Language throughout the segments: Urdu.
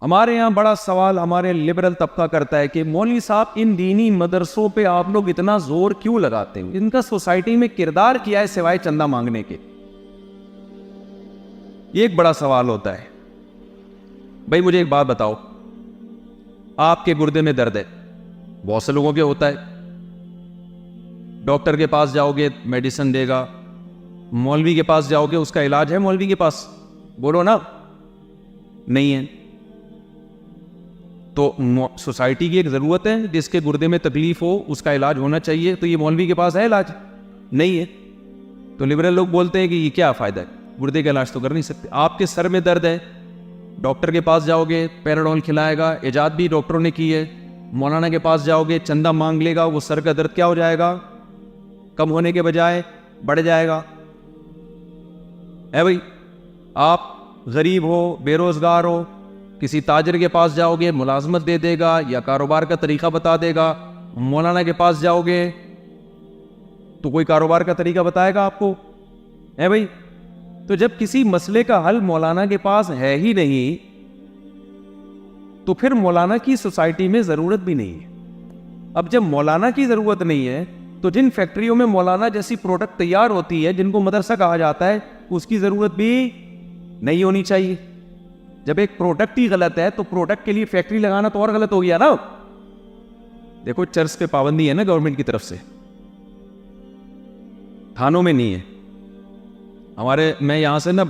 ہمارے یہاں بڑا سوال ہمارے لبرل طبقہ کرتا ہے کہ مولوی صاحب ان دینی مدرسوں پہ آپ لوگ اتنا زور کیوں لگاتے ہیں؟ ان کا سوسائٹی میں کردار کیا ہے سوائے چندہ مانگنے کے؟ یہ ایک بڑا سوال ہوتا ہے. بھائی مجھے ایک بات بتاؤ, آپ کے گردے میں درد ہے, بہت سے لوگوں کے ہوتا ہے, ڈاکٹر کے پاس جاؤ گے میڈیسن دے گا, مولوی کے پاس جاؤ گے اس کا علاج ہے مولوی کے پاس؟ بولو نا, نہیں ہے. تو سوسائٹی کی ایک ضرورت ہے, جس کے گردے میں تکلیف ہو اس کا علاج ہونا چاہیے, تو یہ مولوی کے پاس ہے علاج؟ نہیں ہے. تو لبرل لوگ بولتے ہیں کہ یہ کیا فائدہ ہے, گردے کا علاج تو کر نہیں سکتے. آپ کے سر میں درد ہے, ڈاکٹر کے پاس جاؤ گے پیراڈول کھلائے گا, ایجاد بھی ڈاکٹروں نے کی ہے. مولانا کے پاس جاؤ گے چندہ مانگ لے گا, وہ سر کا درد کیا ہو جائے گا؟ کم ہونے کے بجائے بڑھ جائے گا. بھائی آپ غریب ہو, بے روزگار ہو, کسی تاجر کے پاس جاؤ گے ملازمت دے دے گا یا کاروبار کا طریقہ بتا دے گا. مولانا کے پاس جاؤ گے تو کوئی کاروبار کا طریقہ بتائے گا آپ کو؟ بھائی تو جب کسی مسئلے کا حل مولانا کے پاس ہے ہی نہیں تو پھر مولانا کی سوسائٹی میں ضرورت بھی نہیں ہے. اب جب مولانا کی ضرورت نہیں ہے تو جن فیکٹریوں میں مولانا جیسی پروڈکٹ تیار ہوتی ہے جن کو مدرسہ کہا جاتا ہے, اس کی ضرورت بھی نہیں ہونی چاہیے. جب ایک پروڈکٹ ہی غلط ہے تو پروڈکٹ کے لیے فیکٹری لگانا تو اور غلط ہو گیا نا. دیکھو چرچ پہ پابندی ہے نا گورنمنٹ کی طرف سے, تھانوں میں نہیں ہے. میں یہاں سے نا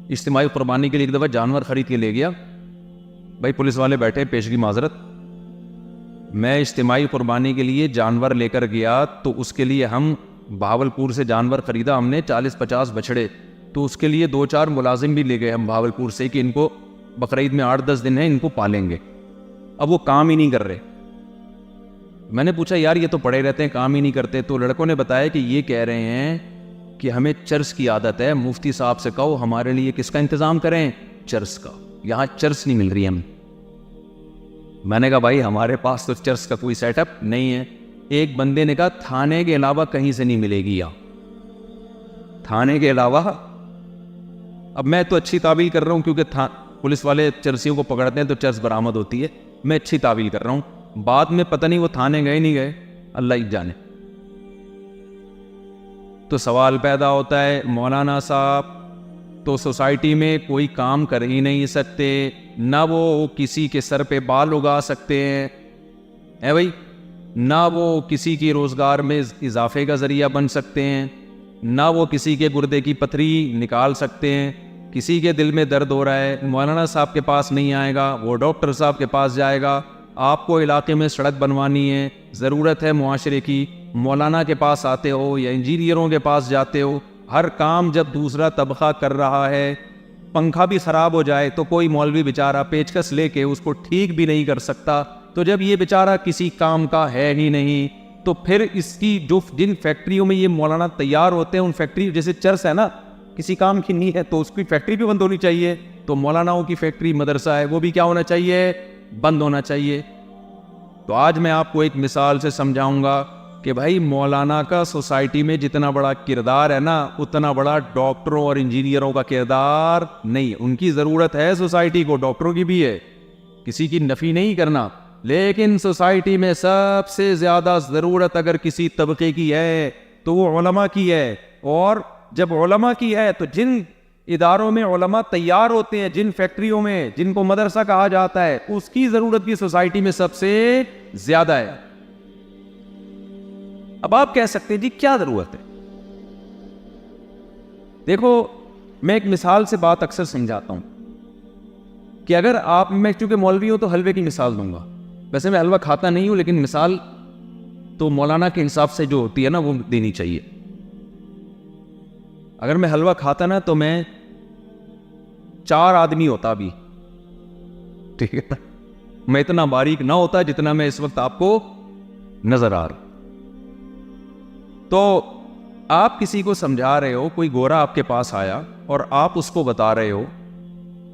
اجتماعی قربانی کے لیے ایک دفعہ جانور خرید کے لے گیا. بھائی پولیس والے بیٹھے, پیشگی معذرت, میں اجتماعی قربانی کے لیے جانور لے کر گیا تو اس کے لیے ہم بہاولپور سے جانور خریدا ہم نے 40-50 بچڑے, تو اس کے لیے 2-4 ملازم بھی لے گئے ہم بہاولپور سے کہ ان کو بقرعید میں 8-10 دن ہیں, ان کو پالیں گے. اب وہ کام ہی نہیں کر رہے. میں نے پوچھا یار یہ تو پڑے رہتے ہیں کام ہی نہیں کرتے, تو لڑکوں نے بتایا کہ یہ کہہ رہے ہیں کہ ہمیں چرس کی عادت ہے, مفتی صاحب سے کہو ہمارے لیے کس کا انتظام کریں, چرس کا, یہاں چرس نہیں مل رہی ہمیں. میں نے کہا بھائی ہمارے پاس تو چرس کا کوئی سیٹ اپ نہیں ہے. ایک بندے نے کہا تھانے کے علاوہ کہیں سے نہیں ملے گی, تھانے کے علاوہ. اب میں تو اچھی تعویل کر رہا ہوں کیونکہ پولیس والے چرسیوں کو پکڑتے ہیں تو چرس برآمد ہوتی ہے, میں اچھی تعویل کر رہا ہوں. بعد میں پتہ نہیں وہ تھانے گئے نہیں گئے, اللہ ہی جانے. تو سوال پیدا ہوتا ہے مولانا صاحب تو سوسائٹی میں کوئی کام کر ہی نہیں سکتے, نہ وہ کسی کے سر پہ بال اگا سکتے ہیں بھائی, نہ وہ کسی کی روزگار میں اضافے کا ذریعہ بن سکتے ہیں, نہ وہ کسی کے گردے کی پتھری نکال سکتے ہیں. کسی کے دل میں درد ہو رہا ہے, مولانا صاحب کے پاس نہیں آئے گا, وہ ڈاکٹر صاحب کے پاس جائے گا. آپ کو علاقے میں سڑک بنوانی ہے, ضرورت ہے معاشرے کی, مولانا کے پاس آتے ہو یا انجینئروں کے پاس جاتے ہو. ہر کام جب دوسرا طبقہ کر رہا ہے, پنکھا بھی خراب ہو جائے تو کوئی مولوی بیچارہ پیچکس لے کے اس کو ٹھیک بھی نہیں کر سکتا. تو جب یہ بیچارہ کسی کام کا ہے ہی نہیں تو پھر اس کی جو جن فیکٹریوں میں یہ مولانا تیار ہوتے ہیں, ان فیکٹری جیسے چرس ہے نا, کسی کام کی نہیں ہے تو اس کی فیکٹری بھی بند ہونی چاہیے. تو مولاناؤں کی فیکٹری مدرسہ ہے وہ بھی کیا ہونا چاہیے, بند ہونا چاہیے. تو آج میں آپ کو ایک مثال سے سمجھاؤں گا کہ بھائی مولانا کا سوسائٹی میں جتنا بڑا کردار ہے نا, اتنا بڑا ڈاکٹروں اور انجینئروں کا کردار نہیں. ان کی ضرورت ہے سوسائٹی کو, ڈاکٹروں کی بھی ہے, کسی کی نفی نہیں کرنا, لیکن سوسائٹی میں سب سے زیادہ ضرورت اگر کسی طبقے کی ہے تو وہ علماء کی ہے. اور جب علماء کی ہے تو جن اداروں میں علماء تیار ہوتے ہیں, جن فیکٹریوں میں جن کو مدرسہ کہا جاتا ہے, اس کی ضرورت بھی سوسائٹی میں سب سے زیادہ ہے. اب آپ کہہ سکتے ہیں جی کیا ضرورت ہے؟ دیکھو میں ایک مثال سے بات اکثر سمجھاتا ہوں کہ اگر آپ, میں چونکہ مولوی ہوں تو حلوے کی مثال دوں گا, ویسے میں حلوہ کھاتا نہیں ہوں لیکن مثال تو مولانا کے حساب سے جو ہوتی ہے نا وہ دینی چاہیے. اگر میں حلوہ کھاتا نا تو میں 4 آدمی ہوتا بھی, ٹھیک ہے, میں اتنا باریک نہ ہوتا جتنا میں اس وقت آپ کو نظر آ رہا. تو آپ کسی کو سمجھا رہے ہو, کوئی گورا آپ کے پاس آیا اور آپ اس کو بتا رہے ہو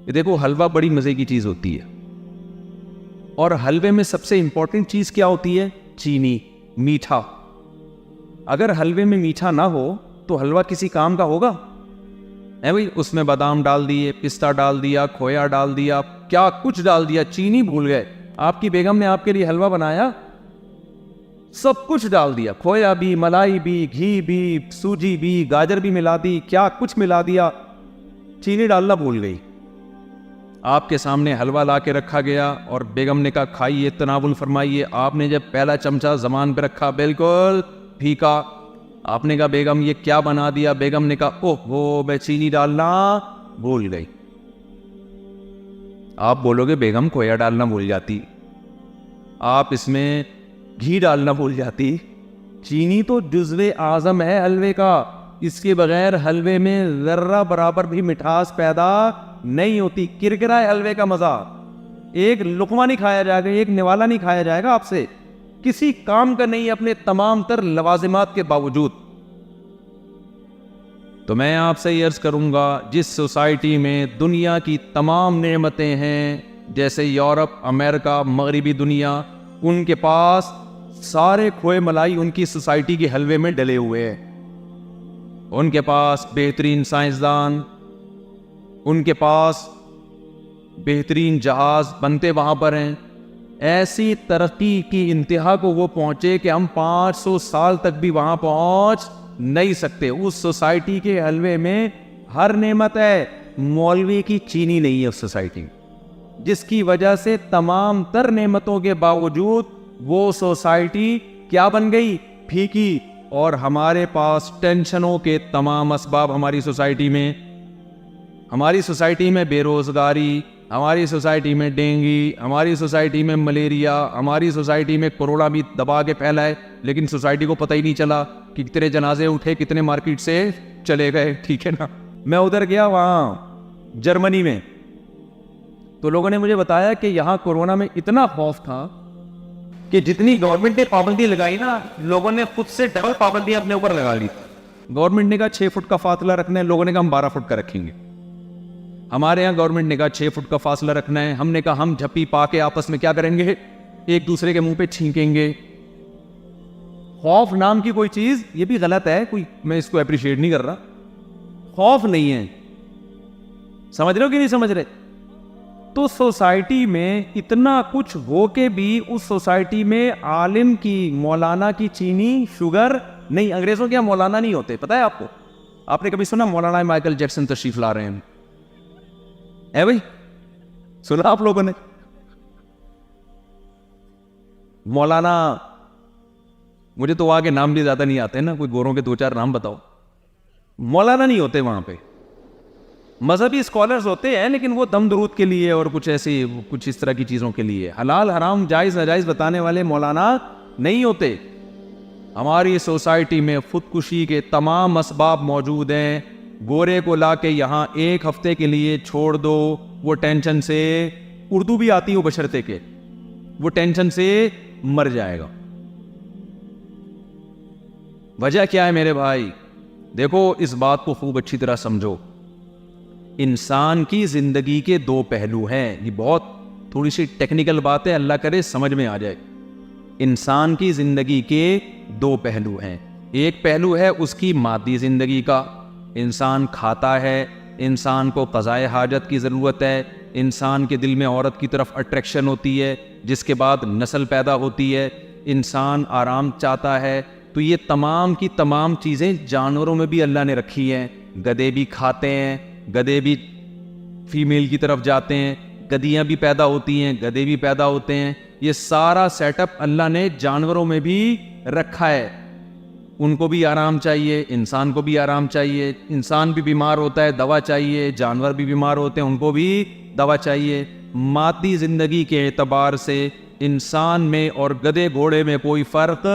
کہ دیکھو حلوہ بڑی مزے کی چیز ہوتی ہے, اور حلوے میں سب سے امپورٹنٹ چیز کیا ہوتی ہے, چینی, میٹھا. اگر حلوے میں میٹھا نہ ہو تو حلوہ کسی کام کا ہوگا؟ بھائی اس میں بادام ڈال دیے, پستہ ڈال دیا, کھویا ڈال دیا, کیا کچھ ڈال دیا, چینی بھول گئے. آپ کی بیگم نے آپ کے لیے حلوہ بنایا, سب کچھ ڈال دیا, کھویا بھی, ملائی بھی, گھی بھی, سوجی بھی, گاجر بھی ملا دی, کیا کچھ ملا دیا, چینی ڈالنا بھول گئی. آپ کے سامنے حلوہ لا کے رکھا گیا اور بیگم نے کہا کھائیے, تناول فرمائیے. آپ نے جب پہلا چمچہ زبان پہ رکھا بالکل پھیکا. آپ نے کہا بیگم یہ کیا بنا دیا؟ بیگم نے کہا اوہ وہ میں چینی ڈالنا بھول گئی. آپ بولو گے بیگم کھویا ڈالنا بھول جاتی, آپ اس میں گھی ڈالنا بھول جاتی. چینی تو جزو اعظم ہے حلوے کا, اس کے بغیر حلوے میں ذرہ برابر بھی مٹھاس پیدا نہیں ہوتی. کرکرا ہے حلوے کا مزہ, ایک لقمہ نہیں کھایا جائے گا, ایک نوالا نہیں کھایا جائے گا آپ سے, کسی کام کا نہیں اپنے تمام تر لوازمات کے باوجود. تو میں آپ سے یہ عرض کروں گا, جس سوسائٹی میں دنیا کی تمام نعمتیں ہیں, جیسے یورپ, امریکہ, مغربی دنیا, ان کے پاس سارے کھوئے ملائی ان کی سوسائٹی کے حلوے میں ڈلے ہوئے ہیں. ان کے پاس بہترین سائنسدان, ان کے پاس بہترین جہاز بنتے وہاں پر ہیں. ایسی ترقی کی انتہا کو وہ پہنچے کہ ہم 500 سال تک بھی وہاں پہنچ نہیں سکتے. اس سوسائٹی کے حلوے میں ہر نعمت ہے, مولوی کی چینی نہیں ہے اس سوسائٹی, جس کی وجہ سے تمام تر نعمتوں کے باوجود وہ سوسائٹی کیا بن گئی؟ پھیکی. اور ہمارے پاس ٹینشنوں کے تمام اسباب ہماری سوسائٹی میں, ہماری سوسائٹی میں بے روزگاری, ہماری سوسائٹی میں ڈینگی, ہماری سوسائٹی میں ملیریا, ہماری سوسائٹی میں کورونا بھی دبا کے پھیلا ہے, لیکن سوسائٹی کو پتہ ہی نہیں چلا کہ کتنے جنازے اٹھے, کتنے مارکیٹ سے چلے گئے. ٹھیک ہے نا. میں ادھر گیا وہاں جرمنی میں, تو لوگوں نے مجھے بتایا کہ یہاں کورونا میں اتنا خوف تھا کہ جتنی گورنمنٹ نے پابندی لگائی نا, لوگوں نے خود سے ڈبل پابندی اپنے اوپر لگا لی. گورنمنٹ نے کہا 6 فٹ کا فاصلہ رکھنا ہے, لوگوں نے کہا ہم 12 فٹ کا رکھیں گے. ہمارے یہاں گورنمنٹ نے کہا 6 فٹ کا فاصلہ رکھنا ہے, ہم نے کہا ہم جھپی پا کے آپس میں کیا کریں گے, ایک دوسرے کے منہ پہ چھینکیں گے. خوف نام کی کوئی چیز, یہ بھی غلط ہے, کوئی میں اس کو اپریشیٹ نہیں کر رہا, خوف نہیں ہے. سمجھ رہے ہو کہ نہیں سمجھ رہے؟ تو سوسائٹی میں اتنا کچھ ہو کے بھی اس سوسائٹی میں عالم کی, مولانا کی چینی, شوگر نہیں. انگریزوں کے یہاں مولانا نہیں ہوتے, پتہ ہے آپ کو؟ آپ نے کبھی سنا مولانا مائیکل جیکسن تشریف لا رہے ہیں؟ ہے بھائی, سنا آپ لوگوں نے؟ مولانا, مجھے تو وہاں کے نام بھی زیادہ نہیں آتے نا, کوئی گوروں کے 2-4 نام بتاؤ. مولانا نہیں ہوتے وہاں پہ, مذہبی اسکالرز ہوتے ہیں, لیکن وہ دم درود کے لیے اور کچھ ایسی کچھ اس طرح کی چیزوں کے لیے, حلال حرام جائز ناجائز بتانے والے مولانا نہیں ہوتے. ہماری سوسائٹی میں خودکشی کے تمام اسباب موجود ہیں. گورے کو لا کے یہاں 1 ہفتے کے لیے چھوڑ دو, وہ ٹینشن سے, اردو بھی آتی ہو بشرطے کے, وہ ٹینشن سے مر جائے گا. وجہ کیا ہے میرے بھائی؟ دیکھو اس بات کو خوب اچھی طرح سمجھو. انسان کی زندگی کے 2 پہلو ہیں. یہ بہت تھوڑی سی ٹیکنیکل بات ہے, اللہ کرے سمجھ میں آ جائے. انسان کی زندگی کے 2 پہلو ہیں. ایک پہلو ہے اس کی مادی زندگی کا, انسان کھاتا ہے, انسان کو قضائے حاجت کی ضرورت ہے, انسان کے دل میں عورت کی طرف اٹریکشن ہوتی ہے, جس کے بعد نسل پیدا ہوتی ہے, انسان آرام چاہتا ہے. تو یہ تمام کی تمام چیزیں جانوروں میں بھی اللہ نے رکھی ہیں. گدھے بھی کھاتے ہیں, گدھے بھی فیمیل کی طرف جاتے ہیں, گدھیاں بھی پیدا ہوتی ہیں, گدھے بھی پیدا ہوتے ہیں. یہ سارا سیٹ اپ اللہ نے جانوروں میں بھی رکھا ہے. ان کو بھی آرام چاہیے, انسان کو بھی آرام چاہیے. انسان بھی بیمار ہوتا ہے, دوا چاہیے, جانور بھی بیمار ہوتے ہیں, ان کو بھی دوا چاہیے. مادی زندگی کے اعتبار سے انسان میں اور گدھے گھوڑے میں کوئی فرق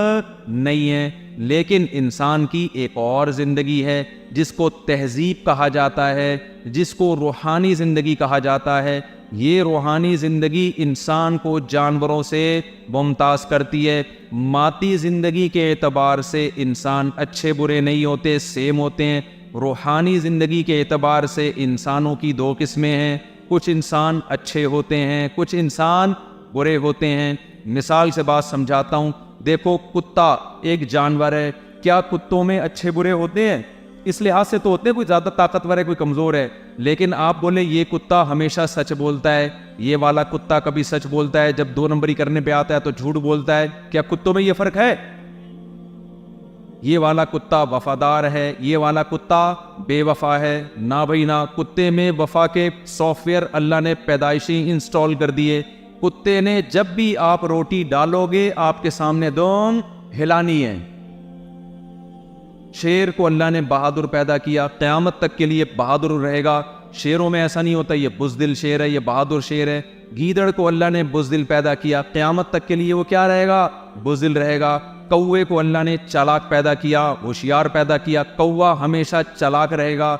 نہیں ہے. لیکن انسان کی ایک اور زندگی ہے جس کو تہذیب کہا جاتا ہے, جس کو روحانی زندگی کہا جاتا ہے. یہ روحانی زندگی انسان کو جانوروں سے ممتاز کرتی ہے. مادی زندگی کے اعتبار سے انسان اچھے برے نہیں ہوتے, سیم ہوتے ہیں. روحانی زندگی کے اعتبار سے انسانوں کی 2 قسمیں ہیں. کچھ انسان اچھے ہوتے ہیں, کچھ انسان برے ہوتے ہیں. مثال سے بات سمجھاتا ہوں. دیکھو کتا ایک جانور ہے, کیا کتوں میں اچھے برے ہوتے ہیں؟ اس لحاظ سے تو ہوتے ہیں کوئی زیادہ طاقتور ہے کوئی کمزور ہے، لیکن آپ بولے یہ کتا ہمیشہ سچ بولتا ہے، یہ والا کتا کبھی سچ بولتا ہے، جب 2 نمبری کرنے پہ آتا ہے تو جھوٹ بولتا ہے، کیا کتوں میں یہ فرق ہے؟ یہ والا کتا وفادار ہے، یہ والا کتا بے وفا ہے؟ نہ بھائی نہ، کتے میں وفا کے سافٹ ویئر اللہ نے پیدائشی انسٹال کر دیے۔ کتے نے جب بھی آپ روٹی ڈالو گے آپ کے سامنے دونوں ہلانی ہے۔ شیر کو اللہ نے بہادر پیدا کیا، قیامت تک کے لیے بہادر رہے گا۔ شیروں میں ایسا نہیں ہوتا یہ بزدل شیر ہے، یہ بہادر شیر ہے۔ گیدڑ کو اللہ نے بزدل پیدا کیا، قیامت تک کے لیے وہ کیا رہے گا؟ بزدل رہے گا۔ کوے کو اللہ نے چالاک پیدا کیا، ہوشیار پیدا کیا، کوا ہمیشہ چالاک رہے گا،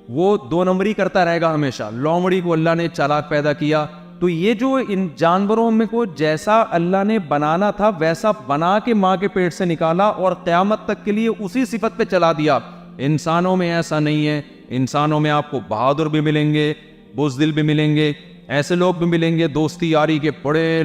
وہ 2 نمبری کرتا رہے گا ہمیشہ۔ لومڑی کو اللہ نے چالاک پیدا کیا۔ تو یہ جو ان جانوروں میں کو جیسا اللہ نے بنانا تھا ویسا بنا کے ماں کے پیٹ سے نکالا اور قیامت تک کے لیے اسی صفت پہ چلا دیا۔ انسانوں میں ایسا نہیں ہے، انسانوں میں آپ کو بہادر بھی ملیں گے، بزدل بھی ملیں گے، ایسے لوگ بھی ملیں گے دوستی یاری کے بڑے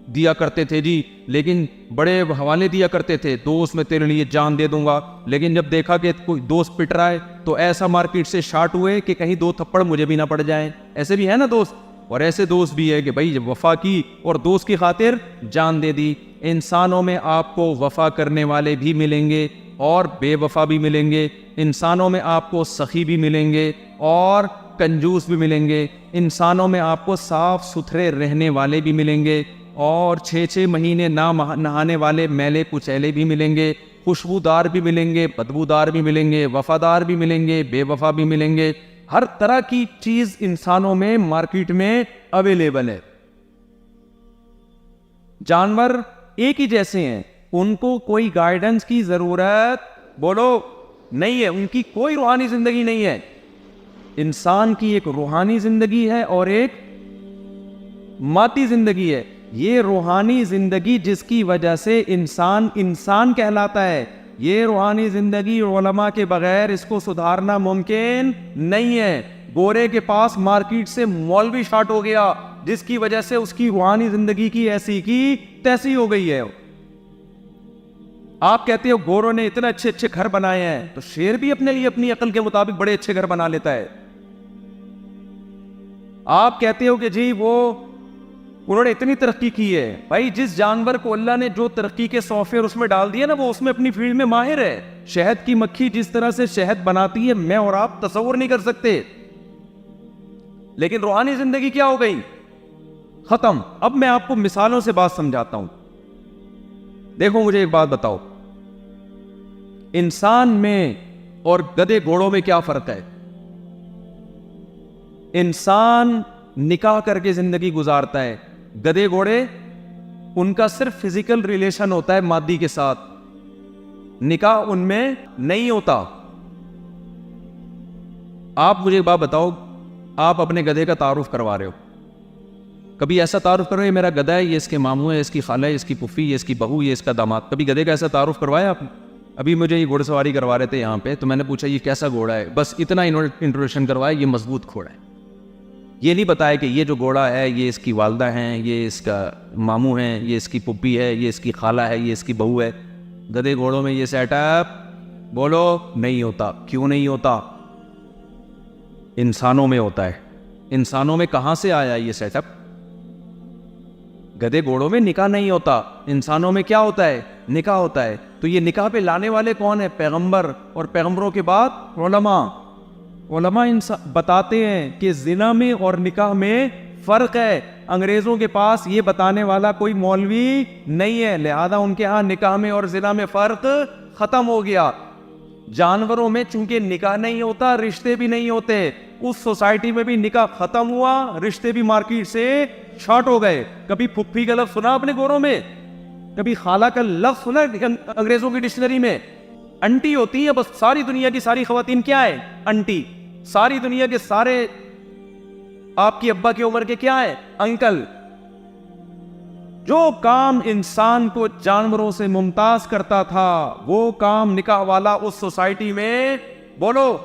دیا کرتے تھے جی، لیکن بڑے حوالے دیا کرتے تھے، دوست میں تیرے لیے جان دے دوں گا، لیکن جب دیکھا کہ کوئی دوست پٹ رہا ہے تو ایسا مارکیٹ سے شارٹ ہوئے کہ کہیں 2 تھپڑ مجھے بھی نہ پڑ جائیں۔ ایسے بھی ہے نا دوست، اور ایسے دوست بھی ہے کہ بھائی جب وفا کی اور دوست کی خاطر جان دے دی۔ انسانوں میں آپ کو وفا کرنے والے بھی ملیں گے اور بے وفا بھی ملیں گے، انسانوں میں آپ کو سخی بھی ملیں گے اور کنجوس بھی ملیں گے، انسانوں میں آپ کو صاف ستھرے رہنے والے بھی ملیں گے اور 6 مہینے نہ نہانے والے میلے کچیلے بھی ملیں گے، خوشبودار بھی ملیں گے، بدبودار بھی ملیں گے، وفادار بھی ملیں گے، بے وفا بھی ملیں گے۔ ہر طرح کی چیز انسانوں میں مارکیٹ میں اویلیبل ہے۔ جانور ایک ہی جیسے ہیں، ان کو کوئی گائیڈنس کی ضرورت بولو نہیں ہے، ان کی کوئی روحانی زندگی نہیں ہے۔ انسان کی ایک روحانی زندگی ہے اور ایک مادی زندگی ہے۔ یہ روحانی زندگی جس کی وجہ سے انسان کہلاتا ہے، یہ روحانی زندگی علماء کے بغیر اس کو سدھارنا ممکن نہیں ہے۔ گورے کے پاس مارکیٹ سے مولوی شارٹ ہو گیا جس کی وجہ سے اس کی روحانی زندگی کی ایسی کی تیسی ہو گئی ہے۔ آپ کہتے ہو گوروں نے اتنے اچھے اچھے گھر بنائے ہیں، تو شیر بھی اپنے لیے اپنی عقل کے مطابق بڑے اچھے گھر بنا لیتا ہے۔ آپ کہتے ہو کہ جی انہوں نے اتنی ترقی کی ہے، بھائی جس جانور کو اللہ نے جو ترقی کے سافٹ ویئر اس میں ڈال دیا نا، وہ اس میں اپنی فیلڈ میں ماہر ہے۔ شہد کی مکھی جس طرح سے شہد بناتی ہے میں اور آپ تصور نہیں کر سکتے، لیکن روحانی زندگی کیا ہو گئی؟ ختم۔ اب میں آپ کو مثالوں سے بات سمجھاتا ہوں۔ دیکھو مجھے ایک بات بتاؤ، انسان میں اور گدھے گھوڑوں میں کیا فرق ہے؟ انسان نکاح کر کے زندگی گزارتا ہے، گدھے گھوڑے ان کا صرف فزیکل ریلیشن ہوتا ہے مادی کے ساتھ، نکاح ان میں نہیں ہوتا۔ آپ مجھے ایک بات بتاؤ، آپ اپنے گدھے کا تعارف کروا رہے ہو، کبھی ایسا تعارف کرو یہ میرا گدھا ہے، یہ اس کے ماموں ہے، اس کی خالہ ہے، اس کی پھوپھی، یہ اس کی بہو، یہ اس کا داماد، کبھی گدھے کا ایسا تعارف کروایا آپ نے؟ ابھی مجھے یہ گھوڑ سواری کروا رہے تھے یہاں پہ، تو میں نے پوچھا یہ کیسا گھوڑا ہے، بس اتنا انٹروڈکشن کروایا، یہ مضبوط گھوڑا ہے۔ یہ نہیں بتایا کہ یہ جو گھوڑا ہے یہ اس کی والدہ ہیں، یہ اس کا ماموں ہیں، یہ اس کی پھوپھی ہے، یہ اس کی خالہ ہے، یہ اس کی بہو ہے۔ گدھے گھوڑوں میں یہ سیٹ اپ بولو نہیں ہوتا۔ کیوں نہیں ہوتا؟ انسانوں میں ہوتا ہے۔ انسانوں میں کہاں سے آیا یہ سیٹ اپ؟ گدھے گھوڑوں میں نکاح نہیں ہوتا، انسانوں میں کیا ہوتا ہے؟ نکاح ہوتا ہے۔ تو یہ نکاح پہ لانے والے کون ہیں؟ پیغمبر، اور پیغمبروں کے بعد علماء بتاتے ہیں کہ زنا میں اور نکاح میں فرق ہے۔ انگریزوں کے پاس یہ بتانے والا کوئی مولوی نہیں ہے، لہذا ان کے ہاں نکاح میں اور زنا میں فرق ختم ہو گیا۔ جانوروں میں چونکہ نکاح نہیں ہوتا، رشتے بھی نہیں ہوتے، اس سوسائٹی میں بھی نکاح ختم ہوا، رشتے بھی مارکیٹ سے شارٹ ہو گئے۔ کبھی پھپھی کا لفظ سنا اپنے گوروں میں؟ کبھی خالہ کا لفظ سنا انگریزوں کی ڈکشنری میں؟ انٹی ہوتی ہے بس، ساری دنیا کی ساری خواتین کیا ہے؟ انٹی۔ ساری دنیا کے سارے آپ کی ابا کی عمر کے کیا ہے؟ انکل۔ جو کام انسان کو جانوروں سے ممتاز کرتا تھا وہ کام نکاح والا اس سوسائٹی میں بولو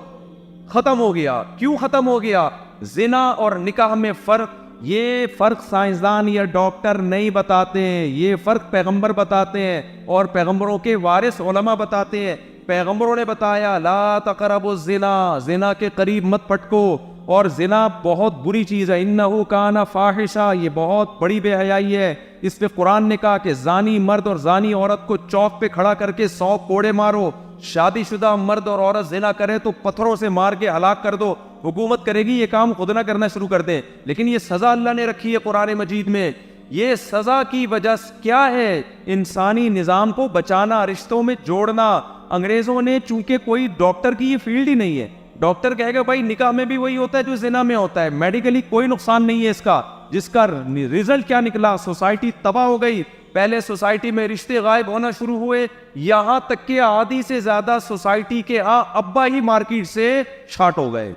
ختم ہو گیا۔ کیوں ختم ہو گیا؟ زنا اور نکاح میں فرق، یہ فرق سائنسدان یا ڈاکٹر نہیں بتاتے ہیں، یہ فرق پیغمبر بتاتے ہیں اور پیغمبروں کے وارث علماء بتاتے ہیں۔ پیغمبروں نے بتایا لا تقربوا الزنا, زنا کے قریب مت پھٹکو, اور زنا بہت بری چیز ہے, انہ کان فاحشہ, یہ بہت بڑی بے حیائی ہے. اس پہ قرآن نے کہا کہ زانی مرد اور زانی عورت کو چوک پہ کھڑا کر کے 100 کوڑے مارو, شادی شدہ مرد اور عورت زنا کرے تو پتھروں سے مار کے ہلاک کر دو. حکومت کرے گی یہ کام خود نہ کرنا شروع کر دیں, لیکن یہ سزا اللہ نے رکھی ہے قرآن مجید میں. یہ سزا کی وجہ کیا ہے؟ انسانی نظام کو بچانا, رشتوں میں جوڑنا. انگریزوں نے, چونکہ کوئی ڈاکٹر کی یہ فیلڈ ہی نہیں ہے, ڈاکٹر کہے گا بھائی نکاح میں بھی وہی ہوتا ہے جو زنا میں ہوتا ہے, میڈیکلی کوئی نقصان نہیں ہے اس کا. جس کا ریزلٹ کیا نکلا؟ سوسائٹی تباہ ہو گئی. پہلے سوسائٹی میں رشتے غائب ہونا شروع ہوئے, یہاں تک کہ آدھی سے زیادہ سوسائٹی کے ابا ہی مارکیٹ سے شارٹ ہو گئے.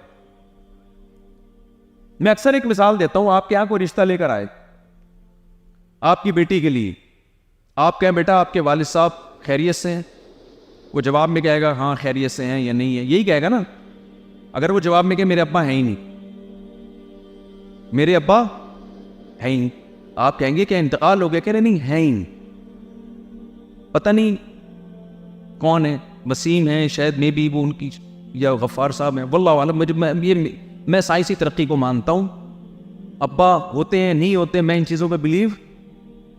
میں اکثر ایک مثال دیتا ہوں. آپ کے یہاں کوئی رشتہ لے کر آئے آپ کی بیٹی کے لیے, آپ کہیں بیٹا آپ کے والد صاحب خیریت سے ہیں؟ وہ جواب میں کہے گا ہاں خیریت سے ہیں یا نہیں ہے, یہی کہے گا نا. اگر وہ جواب میں کہ میرے ابا ہیں ہی نہیں, میرے ابا ہیں ہی نہیں, آپ کہیں گے کہ انتقال ہو گیا؟ کہہ رہے نہیں, ہیں ہی نہیں. پتہ نہیں کون ہے, وسیم ہیں شاید, میں بھی وہ ان کی, یا غفار صاحب ہیں, واللہ عالم. میں سائنسی ترقی کو مانتا ہوں, ابا ہوتے ہیں نہیں ہوتے, میں ان چیزوں پہ بلیو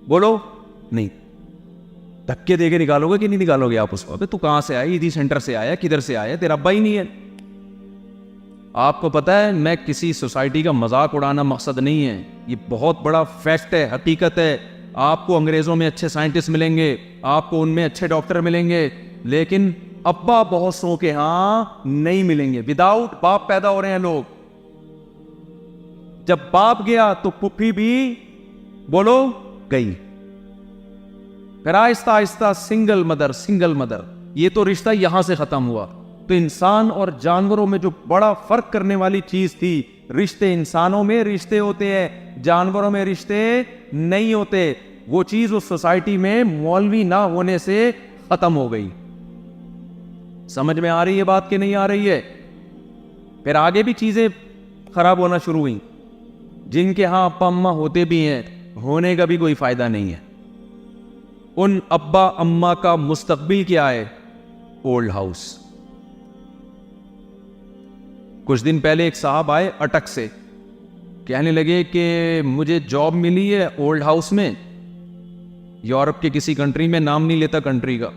بولو نہیں. دھکے دے کے نکالو گے کہ نہیں نکالو گے آپ اس کو؟ تو کہاں سے آیا, ایدھی سینٹر سے آیا, کدھر سے آیا, تیرا ابا ہی نہیں ہے. آپ کو پتا ہے میں کسی سوسائٹی کا مذاق اڑانا مقصد نہیں ہے, یہ بہت بڑا فیکٹ ہے, حقیقت ہے. آپ کو انگریزوں میں اچھے سائنٹسٹ ملیں گے, آپ کو ان میں اچھے ڈاکٹر ملیں گے, لیکن ابا بہت سو کے ہاں نہیں ملیں گے. وداؤٹ باپ پیدا ہو رہے ہیں لوگ. جب باپ گیا تو پھپھی بھی بولو گئی. پھر آہستہ آہستہ سنگل مدر. یہ تو رشتہ یہاں سے ختم ہوا. تو انسان اور جانوروں میں جو بڑا فرق کرنے والی چیز تھی, رشتے, انسانوں میں رشتے ہوتے ہیں, جانوروں میں رشتے نہیں ہوتے, وہ چیز اس سوسائٹی میں مولوی نہ ہونے سے ختم ہو گئی. سمجھ میں آ رہی ہے بات کہ نہیں آ رہی ہے؟ پھر آگے بھی چیزیں خراب ہونا شروع ہوئیں. جن کے ہاں ابا اماں ہوتے بھی ہیں, ہونے کا بھی کوئی فائدہ نہیں ہے. ان ابا اماں کا مستقبل کیا ہے؟ Old house. کچھ دن پہلے ایک صاحب آئے اٹک سے, کہنے لگے کہ مجھے جاب ملی ہے اولڈ ہاؤس میں, یورپ کے کسی کنٹری میں, نام نہیں لیتا کنٹری کا.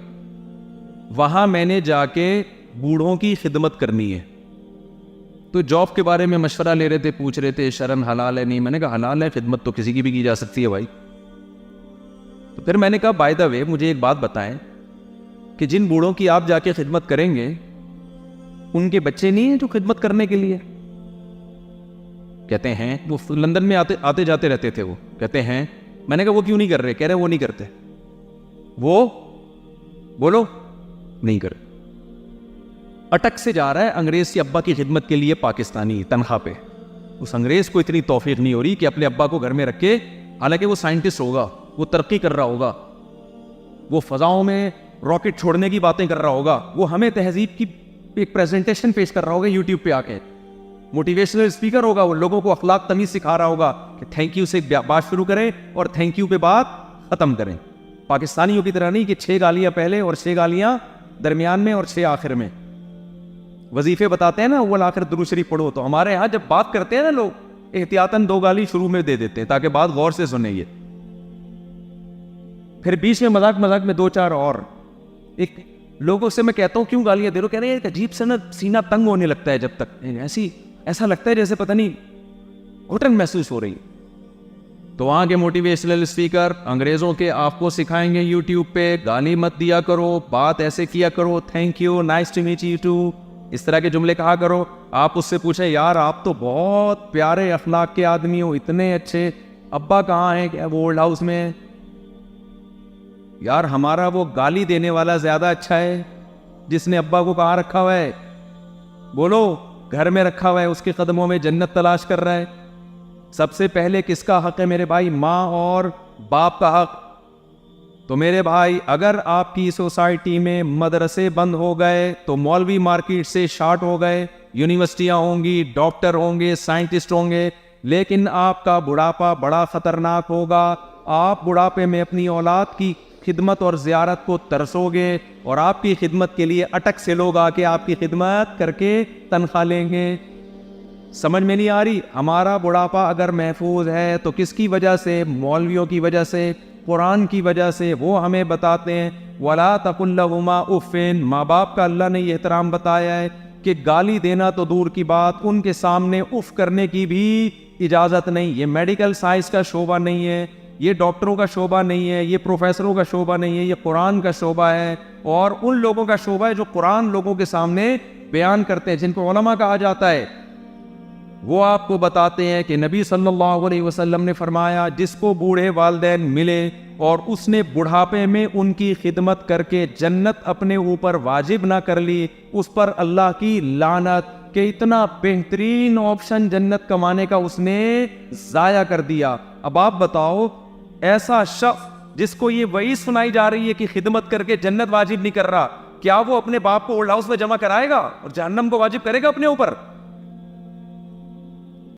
وہاں میں نے جا کے بوڑھوں کی خدمت کرنی ہے. تو جاب کے بارے میں مشورہ لے رہے تھے, پوچھ رہے تھے شرن حلال ہے نہیں. میں نے کہا حلال ہے, خدمت تو کسی کی بھی کی جا سکتی ہے بھائی. تو پھر میں نے کہا بائی دا وے مجھے ایک بات بتائیں کہ جن بوڑھوں کی آپ جا کے خدمت کریں گے ان کے بچے نہیں ہیں جو خدمت کرنے کے لیے؟ کہتے ہیں وہ لندن میں آتے جاتے رہتے تھے. وہ کہتے ہیں. میں نے کہا وہ کیوں نہیں کر رہے؟ کہہ رہے وہ نہیں کرتے. وہ بولو نہیں کرے. اٹک سے جا رہا ہے انگریز کے ابا کی خدمت کے لیے پاکستانی تنخواہ پہ. اس انگریز کو اتنی توفیق نہیں ہو رہی کہ اپنے ابا کو گھر میں رکھے, حالانکہ وہ سائنٹسٹ ہوگا, وہ ترقی کر رہا ہوگا, وہ فضاؤں میں راکٹ چھوڑنے کی باتیں کر رہا ہوگا, وہ ہمیں تہذیب کی ایک پریزنٹیشن پیش کر رہا ہوگا یوٹیوب پہ آ کے, موٹیویشنل اسپیکر ہوگا, وہ لوگوں کو اخلاق تمیز سکھا رہا ہوگا کہ تھینک یو سے بات شروع کریں اور تھینک یو پہ بات ختم کریں. پاکستانیوں کی طرح نہیں کہ 6 گالیاں پہلے اور 6 گالیاں درمیان میں اور 6 آخر میں. وظیفے بتاتے ہیں نا اول آخر درود شریف پڑھو, تو ہمارے ہاں جب بات کرتے ہیں نا لوگ احتیاطاً 2 گالی شروع میں دے دیتے ہیں تاکہ بات غور سے سنیں. یہ پھر بیچ میں مذاق میں 2-4 اور. ایک لوگوں سے میں کہتا ہوں کیوں گالیاں دے رہے ہو؟ کہہ رہے ہیں ایک عجیب سے نا سینہ تنگ ہونے لگتا ہے, جب تک ایسا لگتا ہے جیسے پتہ نہیں گھٹن محسوس ہو رہی. تو وہاں کے موٹیویشنل اسپیکر انگریزوں کے آپ کو سکھائیں گے یوٹیوب پہ گالی مت دیا کرو, بات ایسے کیا کرو, thank you, nice to meet you too, اس طرح کے جملے کہا کرو. آپ اس سے پوچھیں یار آپ تو بہت پیارے اخلاق کے آدمی ہو, اتنے اچھے, ابا کہاں ہیں؟ کیا وہ اولڈ ہاؤس میں؟ یار ہمارا وہ گالی دینے والا زیادہ اچھا ہے جس نے ابا کو کہاں رکھا ہوا ہے؟ بولو گھر میں رکھا ہوا ہے, اس کے قدموں میں جنت تلاش کر رہا ہے. سب سے پہلے کس کا حق ہے میرے بھائی؟ ماں اور باپ کا حق. تو میرے بھائی اگر آپ کی سوسائٹی میں مدرسے بند ہو گئے تو مولوی مارکیٹ سے شارٹ ہو گئے, یونیورسٹیاں ہوں گی, ڈاکٹر ہوں گے, سائنٹسٹ ہوں گے, لیکن آپ کا بڑھاپا بڑا خطرناک ہوگا. آپ بڑھاپے میں اپنی اولاد کی خدمت اور زیارت کو ترسو گے اور آپ کی خدمت کے لیے اٹک سے لوگ آ کے آپ کی خدمت کر کے تنخواہ لیں گے. سمجھ میں نہیں آ رہی؟ ہمارا بڑھاپا اگر محفوظ ہے تو کس کی وجہ سے؟ مولویوں کی وجہ سے، قرآن کی وجہ سے. وہ ہمیں بتاتے ہیں وَلَا تَقُلْ لَهُمَا اُفٍّ. ماں باپ کا اللہ نے یہ احترام بتایا ہے کہ گالی دینا تو دور کی بات، ان کے سامنے اف کرنے کی بھی اجازت نہیں. یہ میڈیکل سائنس کا شعبہ نہیں ہے، یہ ڈاکٹروں کا شعبہ نہیں ہے، یہ پروفیسروں کا شعبہ نہیں ہے، یہ قرآن کا شعبہ ہے اور ان لوگوں کا شعبہ ہے جو قرآن لوگوں کے سامنے بیان کرتے ہیں، جن کو علماء کہا جاتا ہے. وہ آپ کو بتاتے ہیں کہ نبی صلی اللہ علیہ وسلم نے فرمایا جس کو بوڑھے والدین ملے اور اس نے بڑھاپے میں ان کی خدمت کر کے جنت اپنے اوپر واجب نہ کر لی، اس پر اللہ کی لعنت کہ اتنا بہترین آپشن جنت کمانے کا اس نے ضائع کر دیا. اب آپ بتاؤ، ایسا شخص جس کو یہ وعید سنائی جا رہی ہے کہ خدمت کر کے جنت واجب نہیں کر رہا، کیا وہ اپنے باپ کو اولڈ ہاؤس میں جمع کرائے گا اور جہنم کو واجب کرے گا اپنے اوپر؟